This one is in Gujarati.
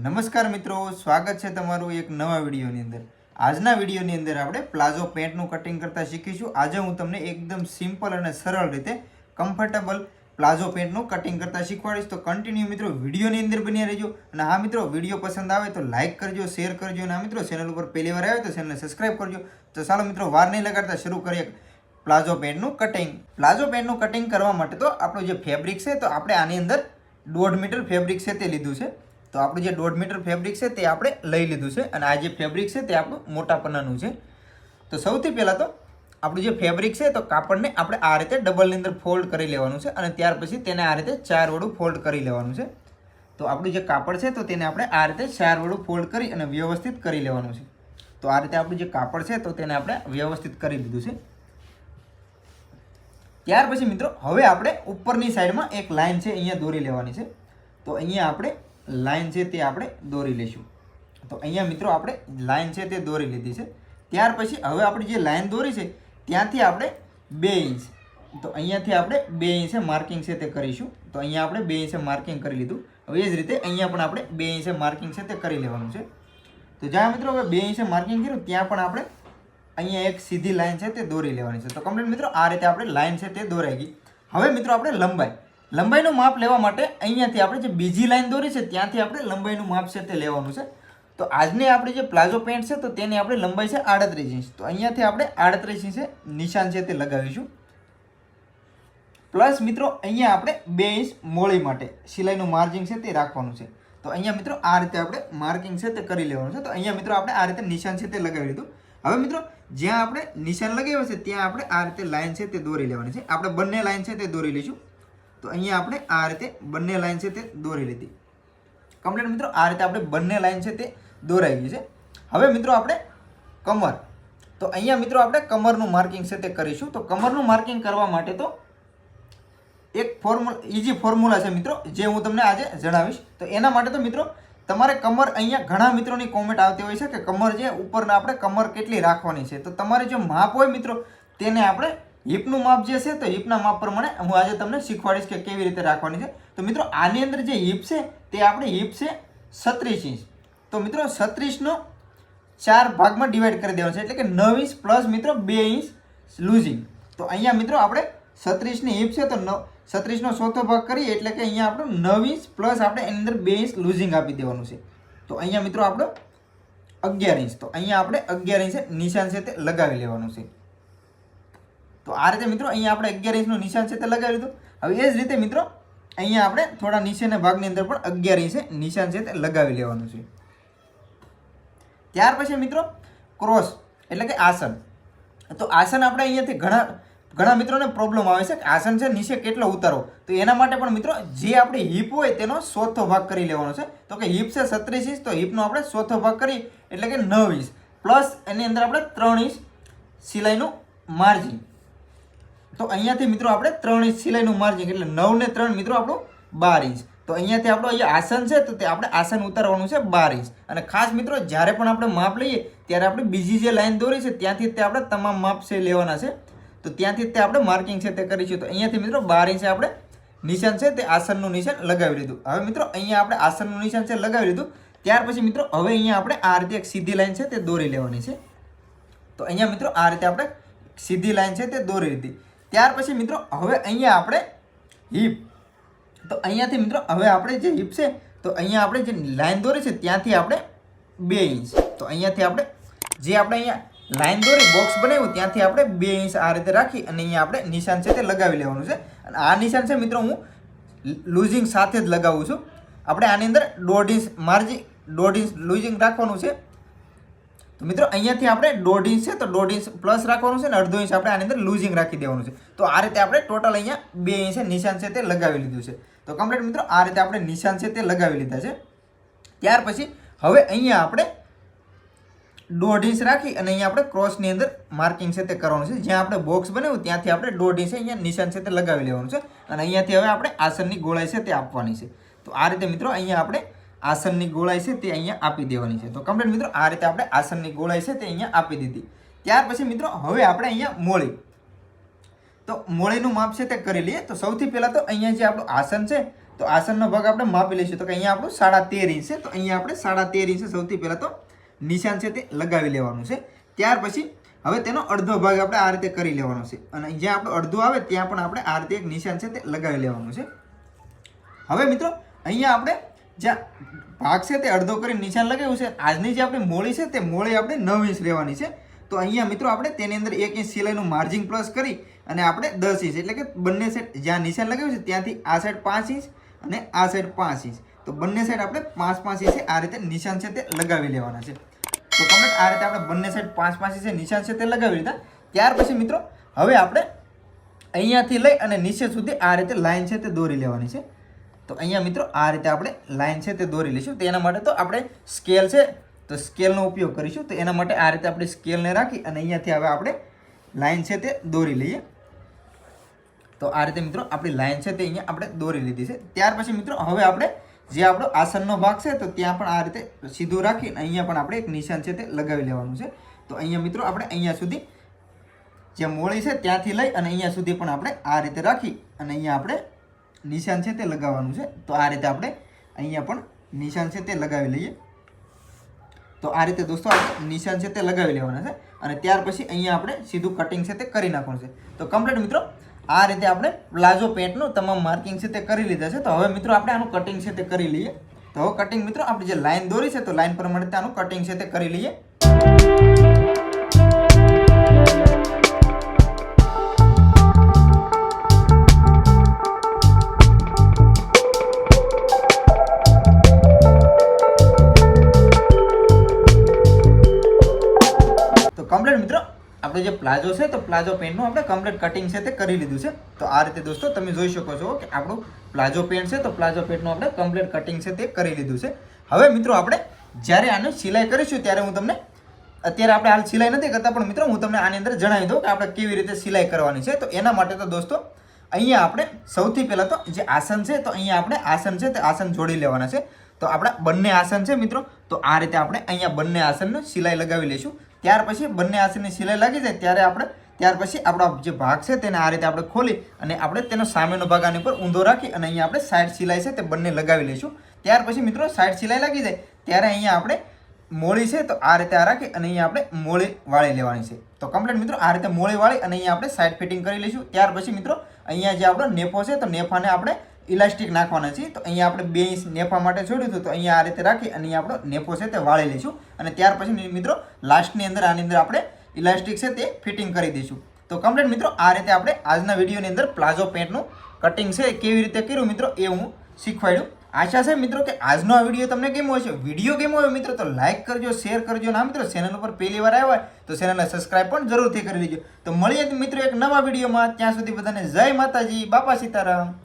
નમસ્કાર મિત્રો, સ્વાગત છે તમારું એક નવા વિડીયોની અંદર। આજના વિડીયોની અંદર આપણે પ્લાઝો પેન્ટનું કટિંગ કરતા શીખીશું। આજે હું તમને એકદમ સિમ્પલ અને સરળ રીતે કમ્ફર્ટેબલ પ્લાઝો પેન્ટનું કટિંગ કરતા શીખવાડીશ। તો કન્ટિન્યુ મિત્રો વિડીયોની અંદર બન્યા રહેજો। અને હા મિત્રો, વિડીયો પસંદ આવે તો લાઇક કરજો, શેર કરજો, અને હા મિત્રો ચેનલ ઉપર પહેલી વાર આવે તો ચેનલને સબસ્ક્રાઇબ કરજો। તો ચાલો મિત્રો વાર નહીં લગાડતા શરૂ કરીએ પ્લાઝો પેન્ટનું કટિંગ। પ્લાઝો પેન્ટનું કટિંગ કરવા માટે તો આપણું જે ફેબ્રિક છે તો આપણે આની અંદર 1.5 મીટર ફેબ્રિક છે તે લીધું છે। તો આપણું જે 1.5 મીટર ફેબ્રિક છે તે આપણે લઈ લીધું છે, અને આ જે ફેબ્રિક છે તે આપણું મોટા પન્નાનું છે। તો સૌથી પહેલાં તો આપણું જે ફેબ્રિક છે તો કાપડને આપણે આ રીતે ડબલની અંદર ફોલ્ડ કરી લેવાનું છે, અને ત્યાર પછી તેને આ રીતે 4 વડું ફોલ્ડ કરી લેવાનું છે। તો આપણું જે કાપડ છે તો તેને આપણે આ રીતે 4 વડું ફોલ્ડ કરી અને વ્યવસ્થિત કરી લેવાનું છે। તો આ રીતે આપણું જે કાપડ છે તો તેને આપણે વ્યવસ્થિત કરી લીધું છે। ત્યાર પછી મિત્રો હવે આપણે ઉપરની સાઈડમાં એક લાઈન છે અહીંયા દોરી લેવાની છે। તો અહીંયા આપણે લાઈન છે તે આપણે દોરી લઈશું। તો અહીંયા મિત્રો આપણે લાઈન છે તે દોરી લીધી છે। ત્યાર પછી હવે આપણે જે લાઈન દોરી છે ત્યાંથી આપણે 2 ઇંચ, તો અહીંયાથી આપણે 2 ઇંચે માર્કિંગ છે તે કરીશું। તો અહીંયા આપણે 2 ઇંચે માર્કિંગ કરી લીધું। હવે એ જ રીતે અહીંયા પણ આપણે 2 ઇંચે માર્કિંગ છે તે કરી લેવાનું છે। તો જ્યાં મિત્રો હવે 2 ઇંચે માર્કિંગ કર્યું ત્યાં પણ આપણે અહીંયા એક સીધી લાઈન છે તે દોરી લેવાની છે। તો કમ્પ્લીટ મિત્રો આ રીતે આપણે લાઈન છે તે દોરાઈ ગઈ। હવે મિત્રો આપણે લંબાઈનું માપ લેવા માટે અહીંયાથી આપણે જે બીજી લાઈન દોરી છે ત્યાંથી આપણે લંબાઈનું માપ છે તે લેવાનું છે। તો આજની આપણી જે પ્લાઝો પેન્ટ છે તો તેની આપણે લંબાઈ છે 38 ઇંચ। તો અહીંયાથી આપણે 38 ઇંચે નિશાન છે તે લગાવીશું। પ્લસ મિત્રો અહીંયા આપણે 2 ઇંચ મોળી માટે સિલાઈનું માર્જિન છે તે રાખવાનું છે। તો અહીંયા મિત્રો આ રીતે આપણે માર્કિંગ છે તે કરી લેવાનું છે। તો અહીંયા મિત્રો આપણે આ રીતે નિશાન છે તે લગાવી લીધું। હવે મિત્રો જ્યાં આપણે નિશાન લગાવ્યું છે ત્યાં આપણે આ રીતે લાઈન છે તે દોરી લેવાની છે। આપણે બંને લાઈન છે તે દોરી લઈશું। તો અહીંયા આપણે આ રીતે બંને લાઈન છે તે દોરી લીધી। કમ્પ્લીટ મિત્રો આ રીતે આપણે બંને લાઈન છે તે દોરાઈ ગઈ છે। હવે મિત્રો આપણે કમર, તો અહીંયા મિત્રો આપણે કમરનું માર્કિંગ છે તે કરીશું। તો કમરનું માર્કિંગ કરવા માટે તો એક ઈઝી ફોર્મ્યુલા છે મિત્રો, જે હું તમને આજે જણાવીશ। તો એના માટે તો મિત્રો તમારે કમર, અહીંયા ઘણા મિત્રોની કોમેન્ટ આવતી હોય છે કે કમર જે ઉપરના આપણે કમર કેટલી રાખવાની છે। તો તમારે જો માપ હોય મિત્રો તેને આપણે હિપનું માપ જે છે તો હિપના માપ પ્રમાણે હું આજે તમને શીખવાડીશ કે કેવી રીતે રાખવાની છે। તો મિત્રો આની અંદર જે હિપ છે તે આપણી હિપ છે 36 ઇંચ। તો મિત્રો 36નો 4 ભાગમાં ડિવાઈડ કરી દેવાનો છે, એટલે કે 9 ઇંચ પ્લસ મિત્રો 2 ઇંચ લૂઝિંગ। તો અહીંયા મિત્રો આપણે 36ની હિપ છે તો 36નો ચોથો ભાગ કરીએ એટલે કે અહીંયા આપણું 9 ઇંચ પ્લસ આપણે એની અંદર 2 ઇંચ લૂઝિંગ આપી દેવાનું છે। તો અહીંયા મિત્રો આપણો 11 ઇંચ, તો અહીંયા આપણે 11 ઇંચે નિશાન છે તે લગાવી લેવાનું છે। તો આ રીતે મિત્રો અહીંયા આપણે 11 ઇંચનું નિશાન છે તે લગાવી લીધું। હવે એ જ રીતે મિત્રો અહીંયા આપણે થોડા નીચેના ભાગની અંદર પણ 11 ઇંચે નિશાન છે તે લગાવી લેવાનું છે। ત્યાર પછી મિત્રો ક્રોસ એટલે કે આસન। તો આસન આપણે અહીંયાથી ઘણા મિત્રોને પ્રોબ્લેમ આવે છે કે આસન છે નીચે કેટલો ઉતારો। તો એના માટે પણ મિત્રો જે આપણી હિપ હોય તેનો ચોથો ભાગ કરી લેવાનો છે। તો કે હિપ છે 36 ઇંચ, તો હિપનો આપણે ચોથો ભાગ કરીએ એટલે કે 9 ઇંચ પ્લસ એની અંદર આપણે 3 ઇંચ સિલાઈનું માર્જિન। તો અહીંયાથી મિત્રો આપણે 3 ઇંચ સિલાઈનું માર્જિન એટલે 9 ને 3 મિત્રો આપણું 12 ઇંચ। તો અહીંયાથી આપણો અહીંયા આસન છે તો તે આપણે આસન ઉતારવાનું છે 12 ઇંચ। અને ખાસ મિત્રો જ્યારે પણ આપણે માપ લઈએ ત્યારે આપણે બીજી જે લાઈન દોરી છે ત્યાંથી તે આપણે તમામ માપ છે લેવાના છે। તો ત્યાંથી તે આપણે માર્કિંગ છે તે કરીશું। તો અહીંયાથી મિત્રો 12 ઇંચે આપણે નિશાન છે તે આસનનું નિશાન લગાવી લીધું। હવે મિત્રો અહીંયા આપણે આસનનું નિશાન છે લગાવી લીધું। ત્યાર પછી મિત્રો હવે અહીંયા આપણે આ રીતે એક સીધી લાઈન છે તે દોરી લેવાની છે। તો અહીંયા મિત્રો આ રીતે આપણે સીધી લાઈન છે તે દોરી લીધી। ત્યાર પછી મિત્રો હવે અહીંયા આપણે હિપ, તો અહીંયાથી મિત્રો હવે આપણે જે હિપ છે તો અહીંયા આપણે જે લાઈન દોરી છે ત્યાંથી આપણે 2 ઇંચ, તો અહીંયાથી આપણે જે આપણે અહીંયા લાઈન દોરી બોક્સ બનાવ્યું ત્યાંથી આપણે 2 ઇંચ આ રીતે રાખી અને અહીંયા આપણે નિશાન છે તે લગાવી લેવાનું છે। અને આ નિશાન છે મિત્રો હું લૂઝિંગ સાથે જ લગાવું છું। આપણે આની અંદર 1.5 ઇંચ માર્જિન, 1.5 ઇંચ લૂઝિંગ રાખવાનું છે। તો મિત્રો અહીંયાથી આપણે 1.5 ઇંચ છે તો 1.5 ઇંચ પ્લસ રાખવાનું છે, અને 1/2 ઇંચ આપણે આની અંદર લૂઝિંગ રાખી દેવાનું છે। તો આ રીતે આપણે ટોટલ અહીંયા 2 ઇંચે નિશાન છે તે લગાવી લીધું છે। તો કમ્પ્લીટ મિત્રો આ રીતે આપણે નિશાન છે તે લગાવી લીધા છે। ત્યાર પછી હવે અહીંયા આપણે 1.5 ઇંચ રાખી અને અહીંયા આપણે ક્રોસની અંદર માર્કિંગ છે તે કરવાનું છે। જ્યાં આપણે બોક્સ બનાવ્યું ત્યાંથી આપણે 1.5 ઇંચ અહીંયા નિશાન છે તે લગાવી લેવાનું છે, અને અહીંયાથી હવે આપણે આસનની ગોળાઈ છે તે આપવાની છે। તો આ રીતે મિત્રો અહીંયા આપણે આસનની ગોળાઈ છે તે અહીંયા આપી દેવાની છે। તો કમ્પ્લીટ મિત્રો આ રીતે આપણે આસનની ગોળાઈ છે તે અહીંયા આપી દીધી। ત્યાર પછી મિત્રો હવે આપણે અહીંયા મોળી, તો મોળીનું માપ છે તે કરી લઈએ। તો સૌથી પહેલાં તો અહીંયા જે આપણું આસન છે તો આસનનો ભાગ આપણે માપી લઈશું. તો કે અહીંયા આપણું 13.5 ઇંચ છે. તો અહીંયા આપણે 13.5 ઇંચ સૌથી પહેલાં તો નિશાન છે તે લગાવી લેવાનું છે. ત્યાર પછી હવે તેનો અડધો ભાગ આપણે આ રીતે કરી લેવાનો છે અને જ્યાં આપણું અડધું આવે ત્યાં પણ આપણે આ રીતે એક નિશાન છે તે લગાવી લેવાનું છે. હવે મિત્રો અહીંયા આપણે જ્યાં ભાગ છે તે અડધો કરી નિશાન લગાવ્યું છે. આજની જે આપણી મોળી છે તે મોળી આપણે 9 ઇંચ લેવાની છે. તો અહીંયા મિત્રો આપણે તેની અંદર 1 ઇંચ સિલાઈનું માર્જિંગ પ્લસ કરી અને આપણે 10 ઇંચ એટલે કે બંને સાઈડ જ્યાં નિશાન લગાવ્યું છે ત્યાંથી આ સાઈડ 5 ઇંચ અને આ સાઈડ 5 ઇંચ, તો બંને સાઈડ આપણે 5-5 ઇંચે આ રીતે નિશાન છે તે લગાવી લેવાના છે. તો કમ્પ્લીટ આ રીતે આપણે બંને સાઈડ 5-5 ઇંચે નિશાન છે તે લગાવી લીધા. ત્યાર પછી મિત્રો હવે આપણે અહીંયાથી લઈ અને નીચે સુધી આ રીતે લાઈન છે તે દોરી લેવાની છે. તો અહીંયા મિત્રો આ રીતે આપણે લાઈન છે તે દોરી લઈશું. તો એના માટે તો આપણે સ્કેલ છે તો સ્કેલનો ઉપયોગ કરીશું. તો એના માટે આ રીતે આપણે સ્કેલને રાખી અને અહીંયાથી હવે આપણે લાઈન છે તે દોરી લઈએ. તો આ રીતે મિત્રો આપણી લાઈન છે તે અહીંયા આપણે દોરી લીધી છે. ત્યાર પછી મિત્રો હવે આપણે જે આપણો આસનનો ભાગ છે તો ત્યાં પણ આ રીતે સીધું રાખીને અહીંયા પણ આપણે એક નિશાન છે તે લગાવી લેવાનું છે. તો અહીંયા મિત્રો આપણે અહીંયા સુધી જે મોળી છે ત્યાંથી લઈ અને અહીંયા સુધી પણ આપણે આ રીતે રાખી અને અહીંયા આપણે નિશાન છે તે લગાવવાનું છે. તો આ રીતે આપણે અહીંયા પણ નિશાન છે તે લગાવી લઈએ. તો આ રીતે દોસ્તો આપણે નિશાન છે તે લગાવી લેવાના છે અને ત્યાર પછી અહીંયા આપણે સીધું કટિંગ છે તે કરી નાખવાનું છે. તો કમ્પ્લીટ મિત્રો આ રીતે આપણે પ્લાઝો પેન્ટનું તમામ માર્કિંગ છે તે કરી લીધા છે. તો હવે મિત્રો આપણે આનું કટિંગ છે તે કરી લઈએ. તો હવે કટિંગ મિત્રો આપણે જે લાઈન દોરી છે તો લાઈન પ્રમાણે આનું કટિંગ છે તે કરી લઈએ. કમ્પ્લીટ મિત્રો આપણે જે પ્લાઝો છે તો પ્લાઝો પેન્ટનું આપણે કમ્પ્લીટ કટિંગ છે તે કરી લીધું છે. તો આ રીતે દોસ્તો તમે જોઈ શકો છો કે આપણું પ્લાઝો પેન્ટ છે તો પ્લાઝો પેન્ટનું આપણે કમ્પ્લીટ કટિંગ છે તે કરી લીધું છે. હવે મિત્રો આપણે જ્યારે આને સિલાઈ કરીશું ત્યારે હું તમને અત્યારે આપણે હાલ સિલાઈ નથી કરતા પણ મિત્રો હું તમને આની અંદર જણાવી દઉં કે આપણે કેવી રીતે સિલાઈ કરવાની છે. તો એના માટે તો દોસ્તો અહીંયા આપણે સૌથી પહેલાં તો જે આસન છે તો અહીંયા આપણે આસન છે તે આસન જોડી લેવાના છે. તો આપણા બંને આસન છે મિત્રો તો આ રીતે આપણે અહીંયા બંને આસનને સિલાઈ લગાવી લઈશું. ત્યાર પછી બંને આસનની સિલાઈ લાગી જાય ત્યાર પછી આપણો જે ભાગ છે તેને આ રીતે આપણે ખોલી અને આપણે તેનો સામેનો ભાગ આની ઉપર ઊંધો રાખી અને અહીંયા આપણે સાઈડ સિલાઈ છે તે બંને લગાવી લઈશું. ત્યાર પછી મિત્રો સાઈડ સિલાઈ લાગી જાય ત્યારે અહીંયા આપણે મોળી છે તો આ રીતે આ રાખી અને અહીંયા આપણે મોળી વાળી લેવાની છે. તો કમ્પ્લીટ મિત્રો આ રીતે મોળી વાળી અને અહીંયા આપણે સાઈડ ફિટિંગ કરી લઈશું. ત્યાર પછી મિત્રો અહીંયા જે આપણો નેફો છે તો નેફાને આપણે ઇલાસ્ટિક નાખવાના છે. તો અહીંયા આપણે 2 ઇંચ નેફા માટે છોડ્યું હતું તો અહીંયા આ રીતે રાખી અને અહીંયા આપણો નેફો છે તે વાળી લઈશું અને ત્યાર પછી મિત્રો લાસ્ટની અંદર આની અંદર આપણે ઇલાસ્ટિક છે તે ફિટિંગ કરી દઈશું. તો કમ્પ્લીટ મિત્રો આ રીતે આપણે આજના વિડીયોની અંદર પ્લાઝો પેન્ટનું કટિંગ છે કેવી રીતે કર્યું મિત્રો એ હું શીખવાડ્યું. આશા છે મિત્રો કે આજનો આ વિડીયો તમને કેમ હોય છે. વિડીયો કેમ હોય મિત્રો તો લાઈક કરજો, શેર કરજો. ના મિત્રો ચેનલ ઉપર પહેલી વાર આવ્યા હોય તો ચેનલને સબસ્ક્રાઈબ પણ જરૂરથી કરી લેજો. તો મળીએ મિત્રો એક નવા વિડીયોમાં. ત્યાં સુધી બધાને જય માતાજી, બાપા સીતારામ.